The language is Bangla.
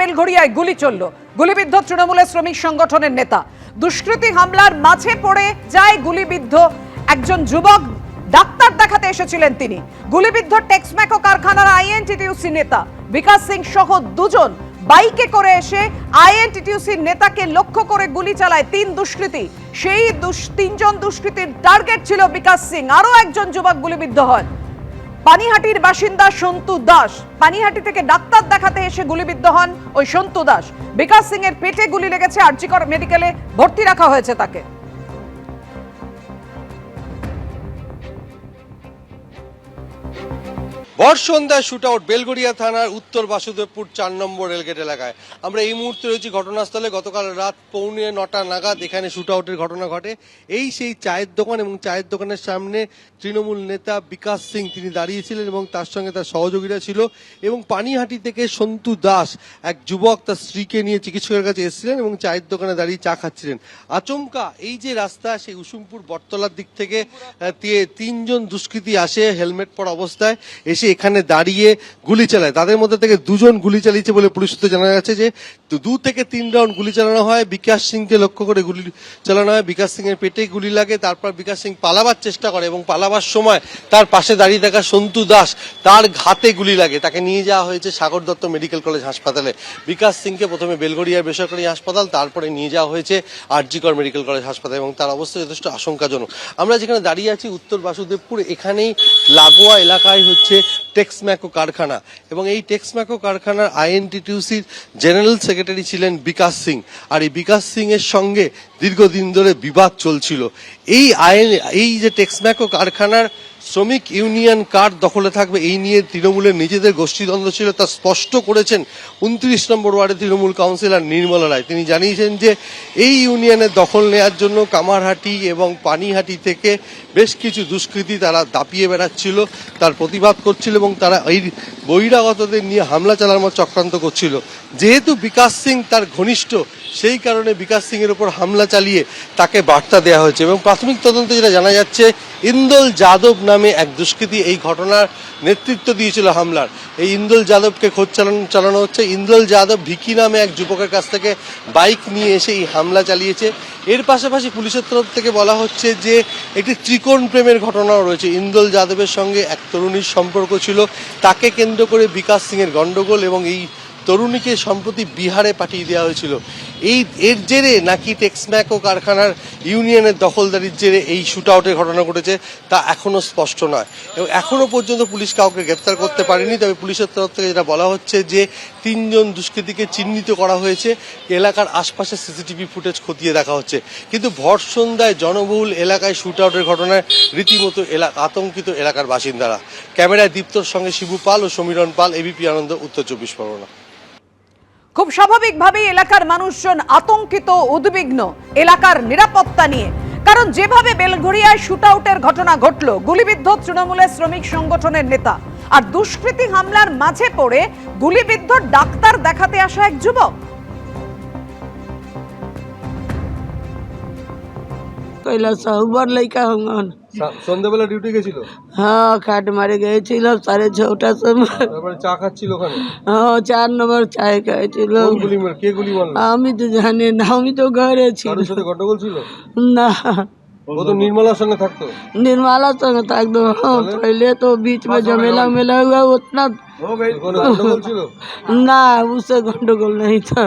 বেলঘড়িয়ায় গুলি চলল। গুলিবিদ্ধ তৃণমূলের শ্রমিক সংগঠনের নেতা। দুষ্কৃতী হামলার মাঝে পড়ে যায় গুলিবিদ্ধ একজন যুবক। ডাক্তার দেখাতে এসেছিলেন তিনি। গুলিবিদ্ধ টেক্সম্যাকো কারখানার আইএনটিটিউসি নেতা বিকাশ সিং সহ দুজন বাইকে করে এসে আইএনটিটিউসি নেতাকে লক্ষ্য করে গুলি চালায় তিন দুষ্কৃতী। সেই তিনজন দুষ্কৃতীর টার্গেট ছিল বিকাশ সিং। আরো একজন যুবক গুলিবিদ্ধ হন। পানিহাটির বাসিন্দা সন্তু দাস। পানিহাটি থেকে ডাক্তার দেখাতে এসে গুলিবিদ্ধ হন ওই সন্তু দাস। বিকাশ সিং এর পেটে গুলি লেগেছে, আরজিকর মেডিকেলে ভর্তি রাখা হয়েছে তাকে। ভর সন্ধ্যায় শুট আউট বেলঘড়িয়া থানার উত্তর বাসুদেবপুর 4 নম্বর রেলগেট এলাকায়। আমরা এই মুহূর্তে রয়েছি ঘটনাস্থলে। গতকাল রাত 8:45 নাগাদ এখানে শুট আউটের ঘটনা ঘটে। এই সেই চায়ের দোকান এবং চায়ের দোকানের সামনে তৃণমূল নেতা বিকাশ সিং তিনি দাঁড়িয়েছিলেন এবং তার সঙ্গে তার সহযোগীরা ছিল। এবং পানিহাটি থেকে সন্তু দাস এক যুবক তার স্ত্রীকে নিয়ে চিকিৎসকের কাছে এসেছিলেন এবং চায়ের দোকানে দাঁড়িয়ে চা খাচ্ছিলেন। আচমকা এই যে রাস্তা, সেই উসুমপুর বটতলার দিক থেকে তিনজন দুষ্কৃতী আসে হেলমেট পরা অবস্থায়, এসে এখানে দাঁড়িয়ে গুলি চালায়। তাদের মধ্যে থেকে দুজন গুলি চালিয়েছে বলে পুলিশ সূত্রে জানা যাচ্ছে যে 2 থেকে 3 রাউন্ড গুলি চালানো হয়। বিকাশ সিংকে লক্ষ্য করে গুলি চালানো হয়। বিকাশ সিং এর পেটে গুলি লাগে। তারপর বিকাশ সিং পালাবার চেষ্টা করে এবং পালাবার সময় তার পাশে দাঁড়িয়ে থাকা সন্তু দাস তার ঘাতে গুলি লাগে। তাকে নিয়ে যাওয়া হয়েছে সাগর দত্ত মেডিকেল কলেজ হাসপাতালে। বিকাশ সিংকে প্রথমে বেলঘড়িয়ার বেসরকারি হাসপাতাল, তারপরে নিয়ে যাওয়া হয়েছে আরজিকর মেডিকেল কলেজ হাসপাতাল এবং তার অবস্থা যথেষ্ট আশঙ্কাজনক। আমরা যেখানে দাঁড়িয়ে আছি উত্তর বাসুদেবপুর, এখানেই লাগোয়া এলাকায় হচ্ছে টেক্সম্যাকো কারখানা এবং এই টেক্সম্যাকো কারখানার আইএনটিটিউসির জেনারেল সেক্রেটারি ছিলেন বিকাশ সিং। আর এই বিকাশ সিং এর সঙ্গে দীর্ঘদিন ধরে বিবাদ চলছিল। এই যে টেক্সম্যাকো কারখানার শ্রমিক ইউনিয়ন কার দখলে থাকবে এই নিয়ে তৃণমূলের নিজেদের গোষ্ঠীদ্বন্দ্ব ছিল, তা স্পষ্ট করেছেন 29 নম্বর ওয়ার্ডের তৃণমূল কাউন্সিলর নির্মলা রায়। তিনি জানিয়েছেন যে এই ইউনিয়নের দখল নেওয়ার জন্য কামারহাটি এবং পানিহাটি থেকে বেশ কিছু দুষ্কৃতী তারা দাপিয়ে বেড়াচ্ছিল, তার প্রতিবাদ করছিল এবং তারা এই বহিরাগতদের নিয়ে হামলা চালানোর চক্রান্ত করছিল। যেহেতু বিকাশ সিং তার ঘনিষ্ঠ, সেই কারণে বিকাশ সিং এর উপর হামলা চালিয়ে তাকে বার্তা দেওয়া হয়েছে এবং প্রাথমিক তদন্তে যেটা জানা যাচ্ছে, ইন্দল যাদব নামে এক দুষ্কৃতী এই ঘটনার নেতৃত্ব দিয়েছিল হামলার। এই ইন্দল যাদবকে খোঁজ চালানো হচ্ছে। ইন্দল যাদব ভিকি নামে এক যুবকের কাছ থেকে বাইক নিয়ে এসে এই হামলা চালিয়েছে। এর পাশাপাশি পুলিশের তরফ থেকে বলা হচ্ছে যে একটি ত্রিকোণ প্রেমের ঘটনাও রয়েছে। ইন্দল যাদবের সঙ্গে এক তরুণীর সম্পর্ক ছিল, তাকে কেন্দ্র করে বিকাশ সিং এর গন্ডগোল এবং এই তরুণীকে সম্প্রতি বিহারে পাঠিয়ে দেওয়া হয়েছিল। এর জেরে নাকি টেক্সম্যাকো কারখানার ইউনিয়নের দখলদারির জেরে এই শুট আউটের ঘটনা ঘটেছে তা এখনো স্পষ্ট নয় এবং এখনো পর্যন্ত পুলিশ কাউকে গ্রেপ্তার করতে পারেনি। তবে পুলিশের তরফ থেকে যেটা বলা হচ্ছে যে 3 জন দুষ্কৃতীকে চিহ্নিত করা হয়েছে। এলাকার আশপাশে সিসিটিভি ফুটেজ খতিয়ে দেখা হচ্ছে। কিন্তু ভর সন্ধ্যায় জনবহুল এলাকায় শুট আউটের ঘটনায় রীতিমতো আতঙ্কিত এলাকার বাসিন্দারা। ক্যামেরায় দীপ্তর সঙ্গে শিবু পাল ও সমীরণ পাল, এবিপি আনন্দ, উত্তর 24 পরগনা। খুব স্বাভাবিকভাবেই এলাকার মানুষজন আতঙ্কিত, উদ্বিগ্ন এলাকার নিরাপত্তা নিয়ে। কারণ যেভাবে বেলঘড়িয়ায় শুট আউটের ঘটনা ঘটল, গুলিবিদ্ধ তৃণমূলের শ্রমিক সংগঠনের নেতা, আর দুষ্কৃতী হামলার মাঝে পড়ে গুলিবিদ্ধ ডাক্তার দেখাতে আসা এক যুবক। সন্ধ্যাবেলা ডিউটি গেছিল? হ্যাঁ, খাট মারে গিয়েছিল 6:30টার সময়। চা খাচ্ছিল ওখানে? হ্যাঁ, 4 নম্বর চায় খাইছিল। কে গুলি মারলো? আমি তো জানি না, আমি তো ঘরে ছিল। কারোর সাথে গন্ডগোল ছিল না, ও তো निर्मला संगे থাকতো। निर्मला संग থাকতো। पहले तो बीच में झमेला मेला हुआ, उतना गंडगोल ছিল ना, उससे गंडगोल नहीं था।